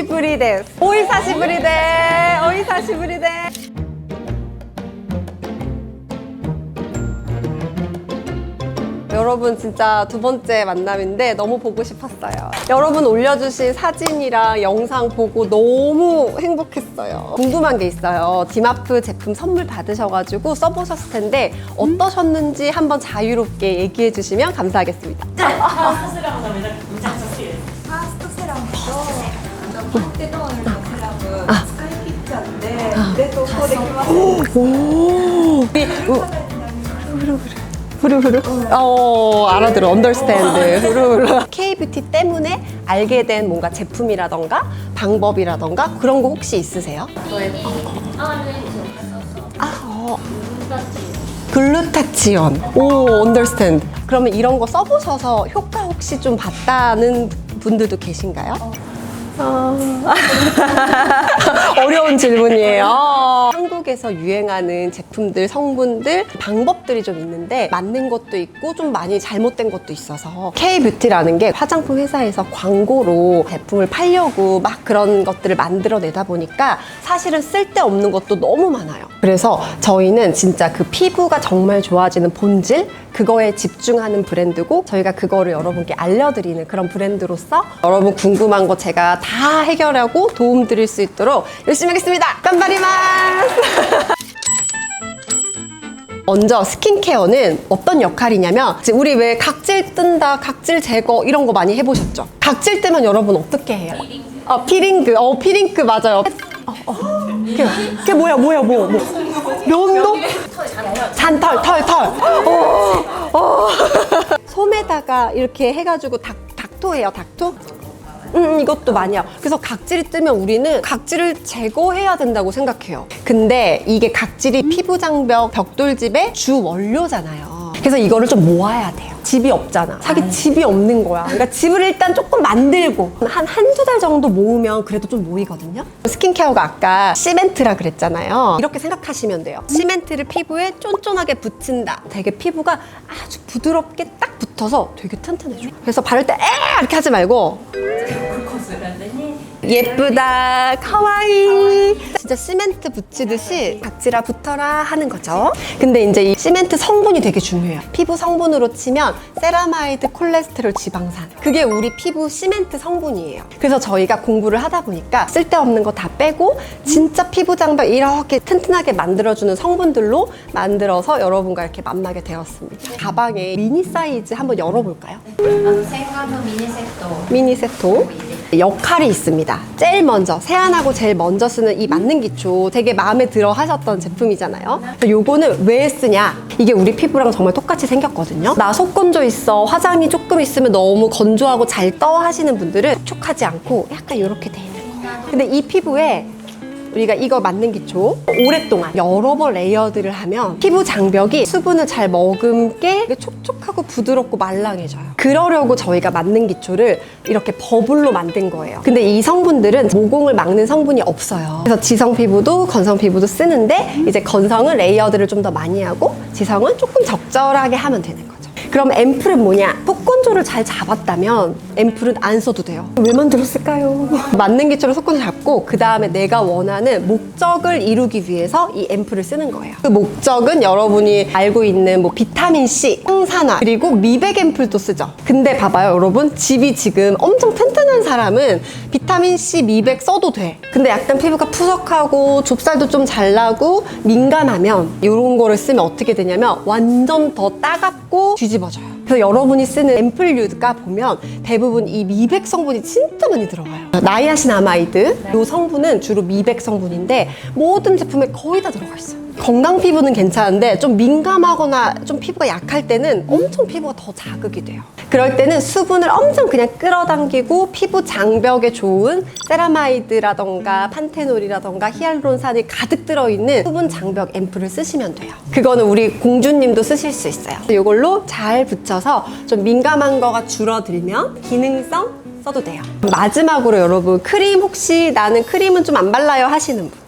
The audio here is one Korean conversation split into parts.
브리데스. 오이사시브리데. 오이사시브리데. 여러분 진짜 두 번째 만남인데 너무 보고 싶었어요. 여러분 올려주신 사진이랑 영상 보고 너무 행복했어요. 궁금한 게 있어요. 디마프 제품 선물 받으셔가지고 써보셨을 텐데 어떠셨는지 한번 자유롭게 얘기해 주시면 감사하겠습니다. 파스트세럼은 무장 좋게. 후루후루. 알아들어. 언더스탠드. 후루후루. K-뷰티 때문에 알게 된 뭔가 제품이라던가 방법이라던가 그런 거 혹시 있으세요? 글루타치온. 오, 언더스탠드. 그러면 이런 거 써보셔서 효과 혹시 좀 봤다는 분들도 계신가요? 어려운 질문이에요. 한국에서 유행하는 제품들, 성분들, 방법들이 좀 있는데 맞는 것도 있고 좀 많이 잘못된 것도 있어서 K-뷰티라는 게 화장품 회사에서 광고로 제품을 팔려고 막 그런 것들을 만들어내다 보니까 사실은 쓸데없는 것도 너무 많아요. 그래서 저희는 진짜 그 피부가 정말 좋아지는 본질, 그거에 집중하는 브랜드고 저희가 그거를 여러분께 알려드리는 그런 브랜드로서 여러분 궁금한 거 제가 다 해결하고 도움 드릴 수 있도록 열심히 하겠습니다. 깜바리마스! 먼저 스킨케어는 어떤 역할이냐면 우리 왜 각질 뜬다, 각질 제거 이런 거 많이 해보셨죠? 각질 뜨면 여러분 어떻게 해요? 피링크. 피링크 맞아요. 그게 뭐야? 면도? 잔털. 솜에다가 이렇게 해가지고 닥토해요, 닥토? 이것도 많이 해요. 그래서 각질이 뜨면 우리는 각질을 제거해야 된다고 생각해요. 근데 이게 각질이 피부 장벽, 벽돌집의 주 원료잖아요. 그래서 이거를 좀 모아야 돼요. 집이 없잖아. 자기 집이 없는 거야. 그러니까 집을 일단 조금 만들고 한두 달 정도 모으면 그래도 좀 모이거든요. 스킨케어가 아까 시멘트라 그랬잖아요. 이렇게 생각하시면 돼요. 시멘트를 피부에 쫀쫀하게 붙인다. 되게 피부가 아주 부드럽게 딱 붙어서 되게 튼튼해져. 그래서 바를 때 이렇게 하지 말고 예쁘다, 카와이. 진짜 시멘트 붙이듯이 각질아 붙어라 하는 거죠. 근데 이제 이 시멘트 성분이 되게 중요해요. 피부 성분으로 치면 세라마이드, 콜레스테롤, 지방산. 그게 우리 피부 시멘트 성분이에요. 그래서 저희가 공부를 하다 보니까 쓸데없는 거 다 빼고 진짜 피부 장벽 이렇게 튼튼하게 만들어주는 성분들로 만들어서 여러분과 이렇게 만나게 되었습니다. 가방에 미니 사이즈 한번 열어볼까요? 생화도 미니세토. 역할이 있습니다. 제일 먼저, 세안하고 제일 먼저 쓰는 이 맞는 기초 되게 마음에 들어 하셨던 제품이잖아요. 요거는 왜 쓰냐? 이게 우리 피부랑 정말 똑같이 생겼거든요. 나 속건조 있어, 화장이 조금 있으면 너무 건조하고 잘 떠 하시는 분들은 촉촉하지 않고 약간 이렇게 돼 있는 거예요. 근데 이 피부에 우리가 이거 맞는 기초 오랫동안 여러 번 레이어드를 하면 피부 장벽이 수분을 잘 머금게 촉촉하고 부드럽고 말랑해져요. 그러려고 저희가 맞는 기초를 이렇게 버블로 만든 거예요. 근데 이 성분들은 모공을 막는 성분이 없어요. 그래서 지성 피부도 건성 피부도 쓰는데 이제 건성은 레이어드를 좀 더 많이 하고 지성은 조금 적절하게 하면 되는 거예요. 그럼 앰플은 뭐냐? 속건조를 잘 잡았다면 앰플은 안 써도 돼요. 왜 만들었을까요? 맞는 기초로 속건조 잡고 그 다음에 내가 원하는 목적을 이루기 위해서 이 앰플을 쓰는 거예요. 그 목적은 여러분이 알고 있는 뭐 비타민C, 항산화, 그리고 미백 앰플도 쓰죠. 근데 봐봐요 여러분, 집이 지금 엄청 튼튼한 사람은 비타민C, 미백 써도 돼. 근데 약간 피부가 푸석하고 좁쌀도 좀 잘 나고 민감하면 이런 거를 쓰면 어떻게 되냐면 완전 더 따갑고 뒤집어져요. 그래서 여러분이 쓰는 앰플류가 보면 대부분 이 미백 성분이 진짜 많이 들어가요. 나이아신아마이드, 이 성분은 주로 미백 성분인데 모든 제품에 거의 다 들어가 있어요. 건강 피부는 괜찮은데 좀 민감하거나 좀 피부가 약할 때는 엄청 피부가 더 자극이 돼요. 그럴 때는 수분을 엄청 그냥 끌어당기고 피부 장벽에 좋은 세라마이드라던가 판테놀이라던가 히알루론산이 가득 들어있는 수분 장벽 앰플을 쓰시면 돼요. 그거는 우리 공주님도 쓰실 수 있어요. 이걸로 잘 붙여서 좀 민감한 거가 줄어들면 기능성 써도 돼요. 마지막으로 여러분, 크림 혹시 나는 크림은 좀 안 발라요 하시는 분,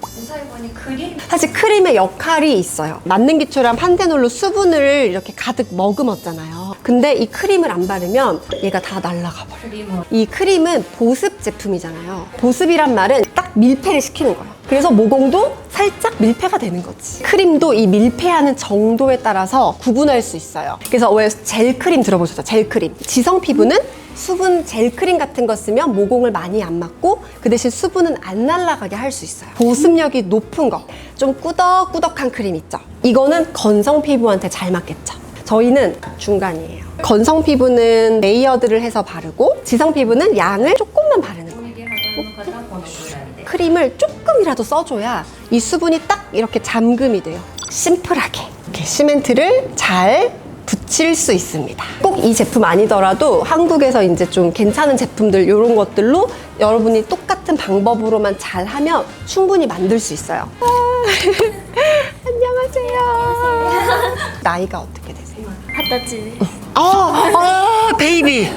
사실 크림의 역할이 있어요. 맞는 기초랑 판테놀로 수분을 이렇게 가득 머금었잖아요. 근데 이 크림을 안 바르면 얘가 다 날아가 버려요. 크림을 이 크림은 보습 제품이잖아요. 보습이란 말은 딱 밀폐를 시키는 거예요. 그래서 모공도 살짝 밀폐가 되는 거지. 크림도 이 밀폐하는 정도에 따라서 구분할 수 있어요. 그래서 왜 젤 크림 들어보셨죠? 젤 크림. 지성 피부는 수분 젤 크림 같은 거 쓰면 모공을 많이 안 맞고 그 대신 수분은 안 날아가게 할 수 있어요. 보습력이 높은 거, 좀 꾸덕꾸덕한 크림 있죠? 이거는 건성 피부한테 잘 맞겠죠? 저희는 중간이에요. 건성 피부는 레이어드를 해서 바르고 지성 피부는 양을 조금만 바르는 거예요. 眉毛肌の方はこのぐらいで 크림을 조금이라도 써줘야 이 수분이 딱 이렇게 잠금이 돼요. 심플하게 이렇게 시멘트를 잘 붙일 수 있습니다. 꼭 이 제품 아니더라도 한국에서 이제 좀 괜찮은 제품들 이런 것들로 여러분이 똑같은 방법으로만 잘 하면 충분히 만들 수 있어요. 안녕하세요. 나이가 어떻게 되세요? 20歳 베이비.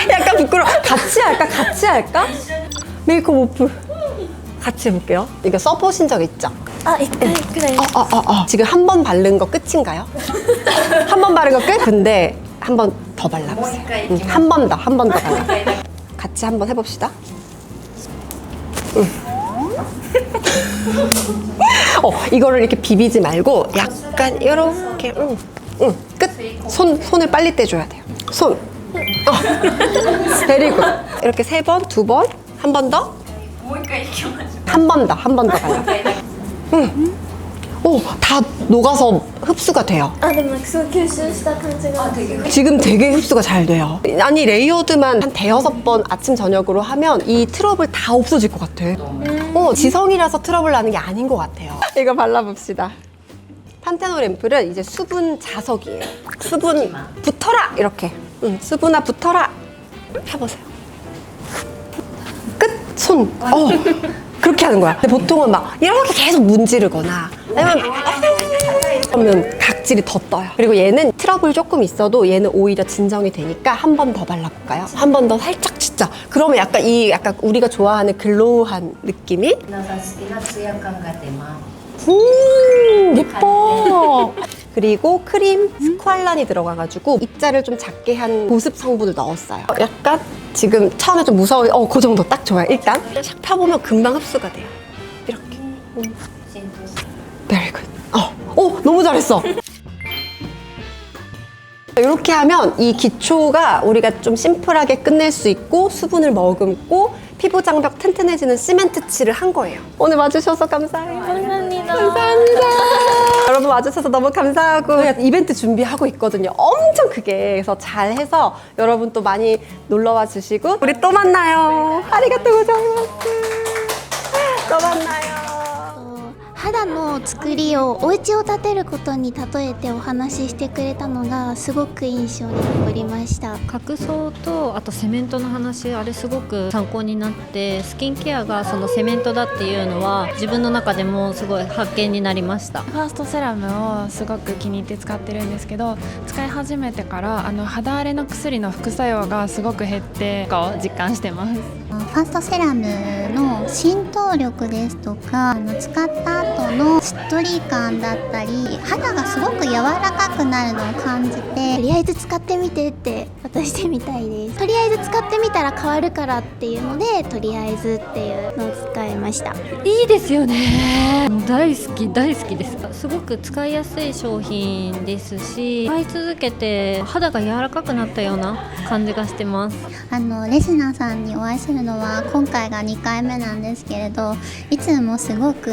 약간 부끄러워. 같이 할까? 같이 할까? 메이크업 오프. 같이 해볼게요. 이거 써보신 적 있죠? あ、1回くらい 지금 한 번 바른 거 끝인가요? 한 번 바른 거 끝? 근데 한 번 더 발라보세요. 한 번 더, 한 번 더 발라. 같이 한번 해봅시다. 이거를 이렇게 비비지 말고 약간 이렇게, 끝. 손을 빨리 떼줘야 돼요. 손. 베리굿. 이렇게 3번, 2번, 한 번 더. もう1回いきましょ 한 번 더, 한 번 더 발라. 다 녹아서 흡수가 돼요. う。あ、でもなんかすごい吸収した感じが。 지금 되게 흡수가 잘 돼요. 아니 레이어드만 한 5-6번 아침 저녁으로 하면 이 트러블 다 없어질 것 같아. 지성이라서 트러블 나는 게 아닌 것 같아요. 이거 발라봅시다. 판테놀 앰플은 이제 수분 자석이에요. 수분 붙어라 이렇게. 수분아 붙어라. 해보세요. 끝. 손. 그렇게 하는 거야. 근데 보통은 막 이렇게 계속 문지르거나 아니면 그러면 각질이 더 떠요. 그리고 얘는 트러블 조금 있어도 얘는 오히려 진정이 되니까 한 번 더 발라볼까요? 한 번 더 살짝 진짜. 그러면 약간 약간 우리가 좋아하는 글로우한 느낌이 皆さん好きなツヤ感が出ます。 예뻐. 그리고 크림 스퀄란이 들어가가지고 입자를 좀 작게 한 보습 성분을 넣었어요. 약간 지금 처음에 좀 무서워. 그 정도 딱 좋아요. 일단 샥 펴보면 금방 흡수가 돼요. 이렇게. 浸透して Very good. 너무 잘했어. 이렇게 하면 이 기초가 우리가 좀 심플하게 끝낼 수 있고 수분을 머금고 피부 장벽 튼튼해지는 시멘트 칠을 한 거예요. 오늘 와주셔서 감사해요. 감사합니다. 감사합니다. 여러분 와주셔서 너무 감사하고 저희가 이벤트 준비하고 있거든요. 엄청 크게. 그래서 잘해서 여러분 또 많이 놀러와 주시고 우리 또 만나요. 아리가또 고자이마스. 또 만나요. 肌の作りをお家を建てることに例えてお話ししてくれたのがすごく印象に残りました。角層とあとセメントの話、あれすごく参考になって、スキンケアがそのセメントだっていうのは自分の中でもすごい発見になりました。ファーストセラムをすごく気に入って使ってるんですけど、使い始めてから肌荒れの薬の副作用がすごく減ってかを実感してます。ファーストセラムの浸透力ですとか使った後のしっとり感だったり肌がすごく柔らかくなるのを感じてとりあえず使ってみてって渡してみたいです。とりあえず使ってみたら変わるからっていうのでとりあえずっていうのを使いました。いいですよね。大好き大好きです。すごく使いやすい商品ですし、使い続けて肌が柔らかくなったような感じがしてます。レスナーさんにお会いするのは今回が2回目なんですけれど、いつもすごく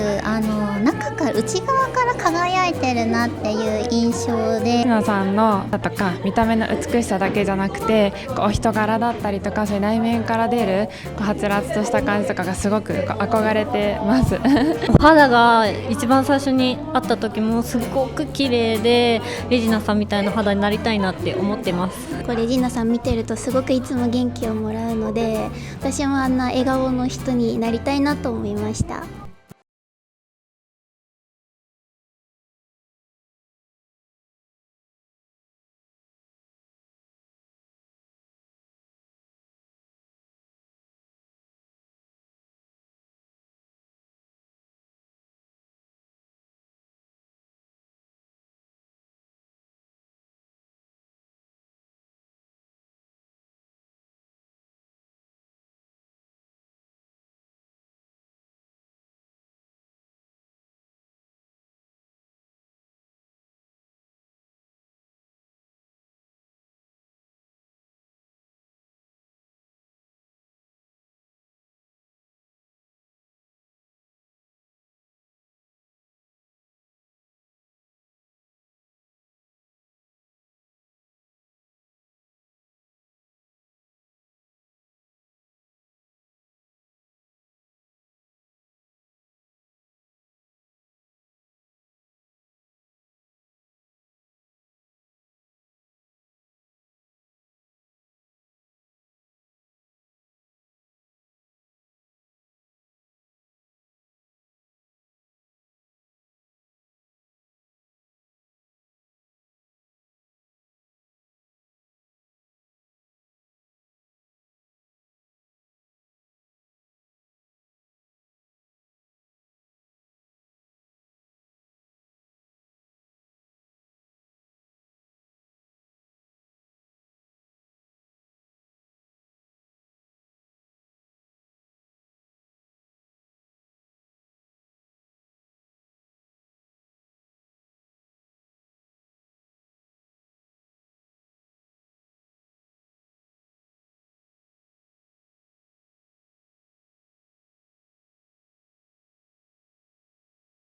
中から内側から輝いてるなっていう印象で、皆さんのだとか見た目の美しさだけじゃなくてお人柄だったりとかそういう内面から出るはつらつとした感じとかがすごく憧れてます。お肌が一番最初に会った時もすごく綺麗でレジナさんみたいな肌になりたいなって思ってます。これジナさん見てるとすごくいつも元気をもらうので、私もあんな笑顔の人になりたいなと思いました。